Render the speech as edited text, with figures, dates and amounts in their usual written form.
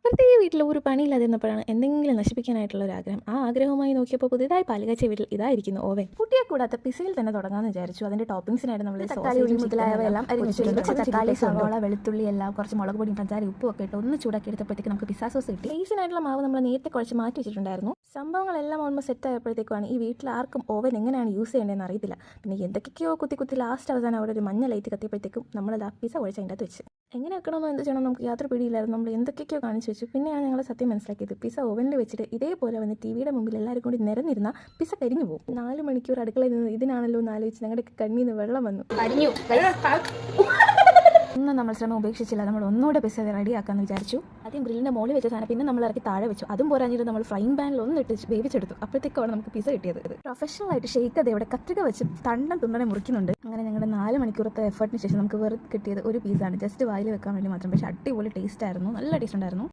വെറുതെ ഈ വീട്ടിൽ ഒരു പണിയില്ലാതിരുന്നപ്പോഴാണ് എന്തെങ്കിലും നശിപ്പിക്കാനായിട്ടുള്ള ഒരു ആഗ്രഹം. ആ ആഗ്രഹവുമായി നോക്കിയപ്പോൾ പുതിയതായി പാലുകാച്ചിയ വീട്ടിൽ ഇതായിരിക്കുന്നു ഓവൻ. കുട്ടിയെ കൂടാത്ത പിസയിൽ തന്നെ തുടങ്ങാമെന്ന് വിചാരിച്ചു. അതിന്റെ ടോപ്പിംഗ്സിനായിട്ട് നമ്മൾ തക്കാളി, ഉള്ളി മുതലായവയെല്ലാം അരിഞ്ഞിട്ടുണ്ട്. തക്കാളി, സവാള, വെളുത്തുള്ളി എല്ലാം കുറച്ച് മുളക് പൊടിയും പഞ്ചാര ഉപ്പും ഒക്കെ ഇട്ട് ഒന്ന് ചൂടാക്കി എടുത്തപ്പോഴത്തേക്ക് നമുക്ക് പിസ്സ സോസ് കിട്ടി. ബേസിനായിട്ടുള്ള മാവ് നമ്മൾ നേരത്തെ കുറച്ച് മാറ്റി വെച്ചിട്ടുണ്ടായിരുന്നു. സംഭവങ്ങളെല്ലാം ഓൾമോസ്റ്റ് സെറ്റ് ആയപ്പോഴത്തേക്കാണ് ഈ വീട്ടിൽ ആർക്കും ഓവൻ എങ്ങനെയാണ് യൂസ് ചെയ്യേണ്ടതെന്ന് അറിയത്തില്ല. പിന്നെ എന്തൊക്കെയോ കുത്തി ലാസ്റ്റ് അവസാനം അവിടെ ഒരു മഞ്ഞ ലൈറ്റ് കത്തിയപ്പോഴത്തേക്കും നമ്മളത് ആ പിസ്സ കുഴച്ച് അതിൻ്റെ അകത്ത് വെച്ച് എങ്ങനെ വെക്കണമെന്നോ എന്ത് ചെയ്യണമെന്ന് നമുക്ക് യാതൊരു പിടിയില്ലായിരുന്നു. നമ്മൾ എന്തൊക്കെയോ കാണിച്ചു വെച്ചു. പിന്നെയാണ് ഞങ്ങൾ സത്യം മനസ്സിലാക്കിയത്. പിസ്സ ഓവനിൽ വെച്ചിട്ട് ഇതേപോലെ വന്ന് ടിവിയുടെ മുമ്പിൽ എല്ലാവരും കൂടി നിരന്നിരുന്ന പിസ്സ കരിഞ്ഞു പോകും. 4 മണിക്കൂർ അടുക്കളയിൽ നിന്ന് ഇതിനാണല്ലോ എന്ന് ആലോചിച്ച് ഞങ്ങളുടെ കണ്ണിൽ നിന്ന് വെള്ളം വന്നു. ഒന്നും നമ്മൾ ശ്രമം ഉപേക്ഷിച്ചില്ല. നമ്മൾ ഒന്നുകൂടെ പിസ്സ റെഡിയാക്കാമെന്ന് വിചാരിച്ചു. ആദ്യം ഗ്രില്ലിൻ്റെ മുകളിൽ വെച്ച സാധനം പിന്നെ നമ്മൾ ഇറക്കി താഴെ വെച്ചു. അതും പോരാഞ്ഞിട്ട് നമ്മൾ ഫ്രൈങ് പാനിൽ ഒന്നിട്ട് വേവിച്ചെടുത്തു. അപ്പോഴത്തേക്കാണ് നമുക്ക് പിസ്സ കിട്ടിയത്. പ്രൊഫഷണലായിട്ട് ഷെയ്ക്ക് അത് ഇവിടെ കത്രിക വെച്ച് തുണ്ടനെ മുറിക്കുന്നുണ്ട്. അങ്ങനെ ഞങ്ങളുടെ 4 മണിക്കൂറത്തെ എഫർട്ടിന് ശേഷം നമുക്ക് വെറുതെ കിട്ടിയത് ഒരു പീസാണ്. ജസ്റ്റ് വായിൽ വെക്കാൻ വേണ്ടി മാത്രം. പക്ഷേ അടിപൊളി ടേസ്റ്റ് ആയിരുന്നു. നല്ല ടേസ്റ്റ് ഉണ്ടായിരുന്നു.